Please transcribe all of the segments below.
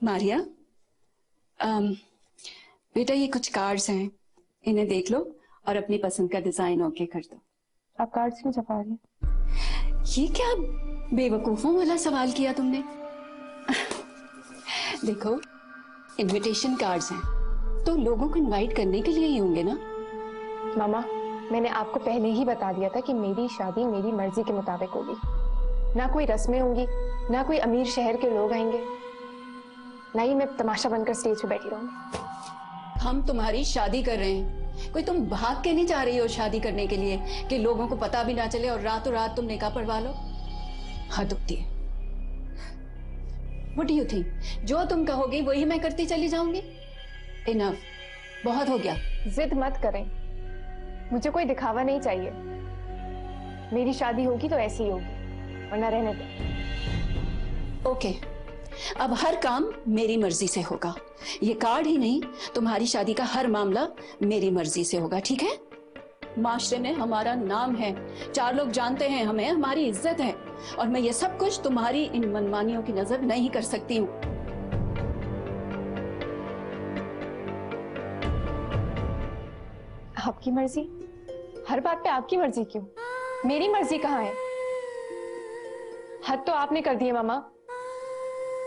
मारिया, अम, बेटा ये कुछ कार्ड्स हैं, इन्हें देख लो और अपनी पसंद का डिजाइन ओके कर दो। आप कार्ड्स क्यों छपा रही हैं? ये क्या बेवकूफों वाला सवाल किया तुमने? देखो, इनविटेशन कार्ड्स हैं तो लोगों को इनवाइट करने के लिए ही होंगे ना। मामा, मैंने आपको पहले ही बता दिया था कि मेरी शादी मेरी मर्जी के मुताबिक होगी। ना कोई रस्में होंगी, ना कोई अमीर शहर के लोग आएंगे, ना ही मैं तमाशा बनकर स्टेज पे बैठी रहूंगी। हम तुम्हारी शादी कर रहे हैं, कोई तुम भाग के नहीं जा रही हो शादी करने के लिए कि लोगों को पता भी ना चले और रातों रात तुम निकाह पढ़वा लो। हद होती है। What do you think? जो तुम कहोगी वही मैं करती चली जाऊंगी। इनफ, बहुत हो गया। जिद मत करें, मुझे कोई दिखावा नहीं चाहिए। मेरी शादी होगी तो ऐसी ही होगी, वरना रहने दो। ओके, अब हर काम मेरी मर्जी से होगा। ये कार्ड ही नहीं, तुम्हारी शादी का हर मामला मेरी मर्जी से होगा, ठीक है? माशरे में हमारा नाम है, 4 लोग जानते हैं हमें, हमारी इज्जत है, और मैं ये सब कुछ तुम्हारी इन मनमानियों की नजर नहीं कर सकती हूँ। आपकी मर्जी? हर बात पे आपकी मर्जी क्यों? मेरी मर्जी कहाँ है? हद तो आपने कर दी है मामा,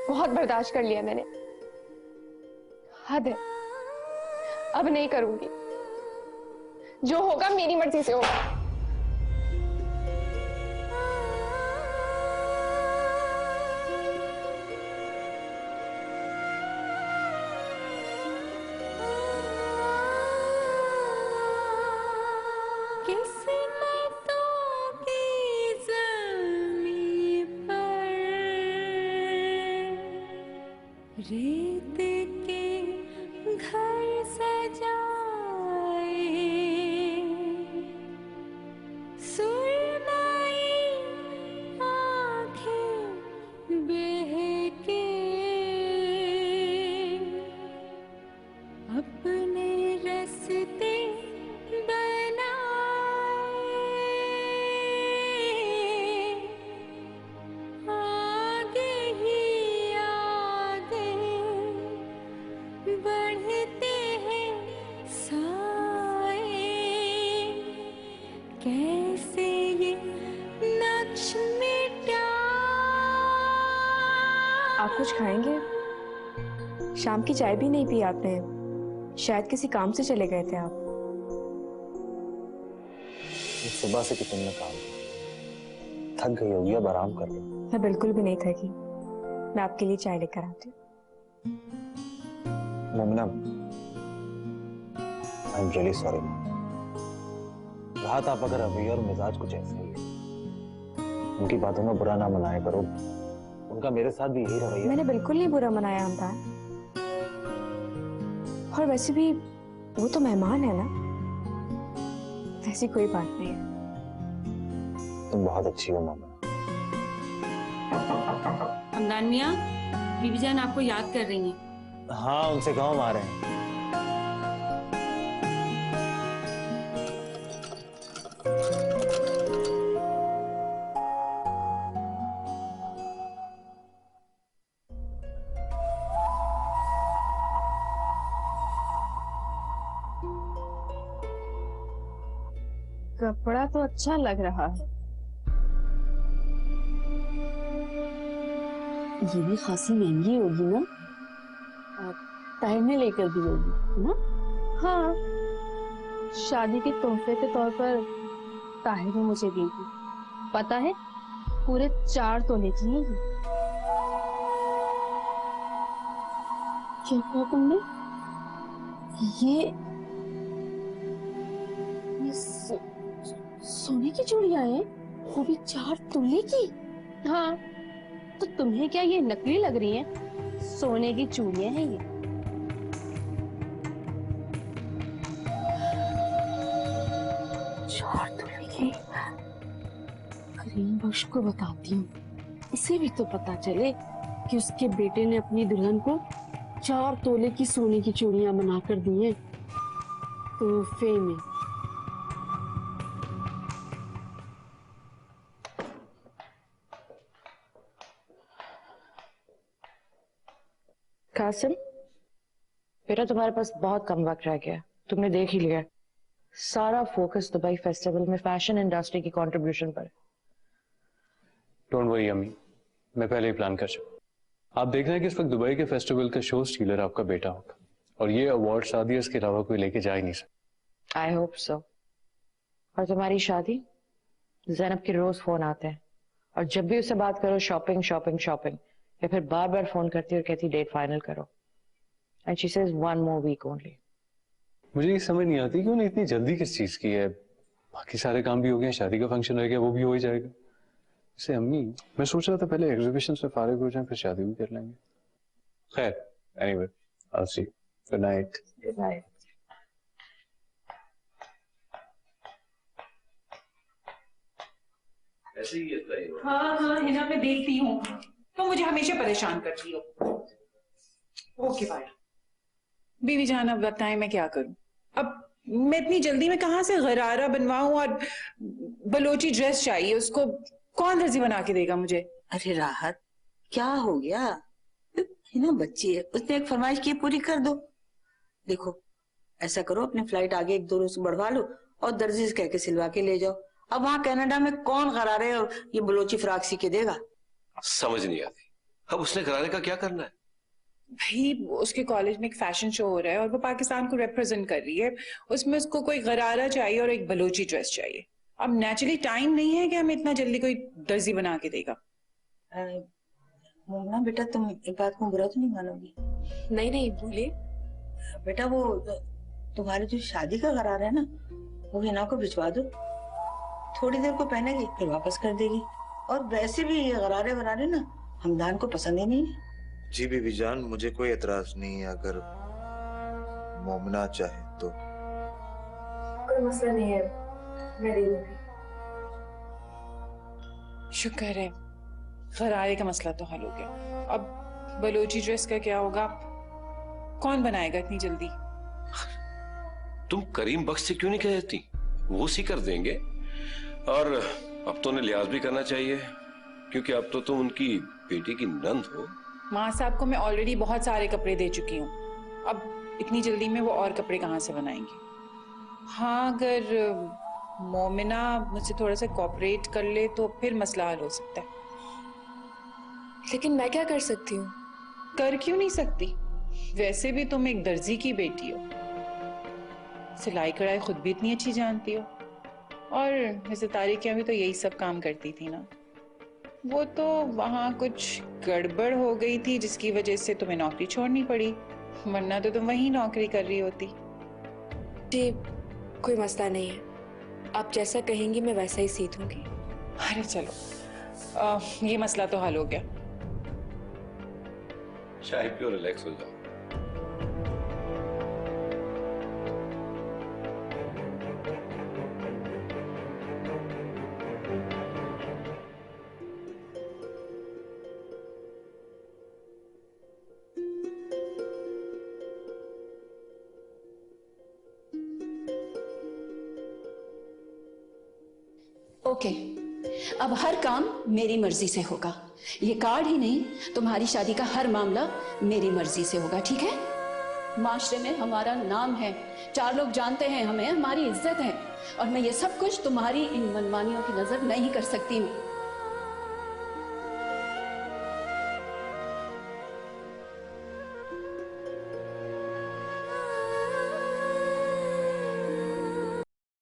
बहुत बर्दाश्त कर लिया मैंने। हद है, अब नहीं करूंगी। जो होगा मेरी मर्जी से होगा। रेत के घर सजाए, सुरमई आँखें बहके, अपने रास्ते बनाए, आगे ही आगे बढ़ते हैं साए, कैसे ये नक्श मिटा। आप कुछ खाएंगे? शाम की चाय भी नहीं पी आपने, शायद किसी काम से चले गए थे आप। सुबह से कितने काम किया, थक गई होगी, अब आराम कर लो। मैं बिल्कुल भी नहीं थकी, मैं आपके लिए चाय लेकर आती हूँ। Momina, I am really sorry. रात आप अगर अभी और मिजाज कुछ ऐसे ही, उनकी बातों में बुरा ना मनाया करो, उनका मेरे साथ भी यही रवैया। मैंने बिल्कुल नहीं बुरा मनाया हमदान, और वैसे भी वो तो मेहमान है ना, ऐसी कोई बात नहीं है। तुम बहुत अच्छी हो मामा। हमदान मियाँ, बीबी जान आपको याद कर रही हैं। हाँ, उनसे कहो हम आ रहे हैं। कपड़ा तो अच्छा लग रहा है। ये भी खासी महंगी होगी ना, ताहिर ने लेकर दी होगी ना? हाँ, शादी के तोहफे के तौर पर ताहिर ने मुझे दी थी। पता है, पूरे 4 तोले की है ये। क्या कहा तुमने? ये सोने की चूड़ियां हैं, वो भी 4 तोले की? हाँ, तो तुम्हें क्या ये नकली लग रही हैं? सोने की चूड़ियां हैं ये। 4 तोले की? करीम बख्श को बताती हूँ, इसे भी तो पता चले कि उसके बेटे ने अपनी दुल्हन को 4 तोले की सोने की चूड़ियां बनाकर दी हैं तोहफे में। कासिम, बेटा तुम्हारे पास बहुत कम वक्त रह गया, तुमने देख ही लिया। सारा फोकस दुबई फेस्टिवल में फैशन इंडस्ट्री की कंट्रीब्यूशन पर। डोंट वरी अम्मी, मैं पहले ही प्लान कर चुका। आप देख रहे हैं कि इस वक्त दुबई के फेस्टिवल का शो स्टीलर आपका बेटा होगा, और ये अवार्ड शादी इसके अलावा कोई लेके जा ही नहीं सकता। I hope so. और तुम्हारी शादी, ज़ैनब के रोज फोन आते हैं, और जब भी उससे बात करो शॉपिंग शॉपिंग शॉपिंग, या फिर बार बार फोन करती और कहती डेट फाइनल करो। And she says 1 more week only। मुझे ये समझ नहीं आती कि उन्हें इतनी जल्दी किस चीज की है। बाकी सारे काम भी हो गए, शादी का फंक्शन रह गया, वो भी हो ही जाएगा। जैसे अम्मी, मैं सोच रहा था पहले एग्जीबिशन से फारिग हो जाए फिर शादी भी कर लेंगे। खैर, anyway, I will see. Good night. Good night. ऐसे ही है। हाँ हाँ हिना, मैं देखती हूँ, तो मुझे हमेशा परेशान करती हो। Okay bye. बीवी जान, अब बताएं मैं क्या करूं। अब मैं इतनी जल्दी में कहाँ से गरारा बनवाऊं, और बलोची ड्रेस चाहिए उसको, कौन दर्जी बना के देगा मुझे? अरे राहत, क्या हो गया? हिना बच्ची है, उसने एक फरमाइश की, पूरी कर दो। देखो ऐसा करो, अपनी फ्लाइट आगे 1-2 रोज बढ़वा लो और दर्जी से कह के सिलवा के ले जाओ। अब वहाँ कनाडा में कौन गरारे और ये बलोची फ्राक सी के देगा? समझ नहीं आती, अब उसने गरारे का क्या करना है? भाई उसके कॉलेज में एक फैशन शो हो रहा है और वो पाकिस्तान को रिप्रेजेंट कर रही है, उसमें उसको कोई गरारा चाहिए और एक बलोची ड्रेस चाहिए। अब नेचुरली टाइम नहीं है कि हमें इतना जल्दी कोई दर्जी बना के देगा। मोहना बेटा, तुम एक बात को बुरा तो नहीं मानोगी? नहीं नहीं, बोलिए। बेटा वो तुम्हारी जो शादी का गरारा है ना, वो हिना को भिजवा दो। थोड़ी देर को पहनेगी फिर वापस कर देगी। और वैसे भी ये गरारे वरारे ना हमदान को पसंद ही नहीं है। जी बीबी जान, मुझे कोई एतराज नहीं है, अगर मोमना चाहे तो। कोई मसला नहीं है, मैं दे दूंगी। शुक्र है, गरारे का मसला तो हल हो गया। अब बलोची ड्रेस का क्या होगा? कौन बनाएगा इतनी जल्दी? तुम करीम बख्श से क्यों नहीं कहती, वो सी कर देंगे। और अब तो उन्हें लिहाज भी करना चाहिए, क्योंकि अब तो तुम उनकी बेटी की नंद हो। माँ साहब को मैं ऑलरेडी बहुत सारे कपड़े दे चुकी हूँ, अब इतनी जल्दी में वो और कपड़े कहाँ से बनाएंगे? हाँ, अगर मोमिना मुझसे थोड़ा सा कोऑपरेट कर ले तो फिर मसला हल हो सकता है। लेकिन मैं क्या कर सकती हूँ? कर क्यों नहीं सकती? वैसे भी तुम एक दर्जी की बेटी हो, सिलाई कढ़ाई खुद भी इतनी अच्छी जानती हो, और वैसे तारिकियां भी तो यही सब काम करती थी ना। वो तो वहाँ कुछ गड़बड़ हो गई थी जिसकी वजह से तुम्हें नौकरी छोड़नी पड़ी, वरना तो तुम वहीं नौकरी कर रही होती। जी कोई मसला नहीं है, आप जैसा कहेंगी मैं वैसा ही सीखूंगी। अरे चलो, ये मसला तो हल हो गया। चाय पियो, रिलैक्स हो जाओ। ओके, अब हर काम मेरी मर्जी से होगा। ये कार्ड ही नहीं, तुम्हारी शादी का हर मामला मेरी मर्जी से होगा, ठीक है? माशरे में हमारा नाम है, 4 लोग जानते हैं हमें, हमारी इज्जत है, और मैं ये सब कुछ तुम्हारी इन मनमानियों की नजर नहीं कर सकती हूँ।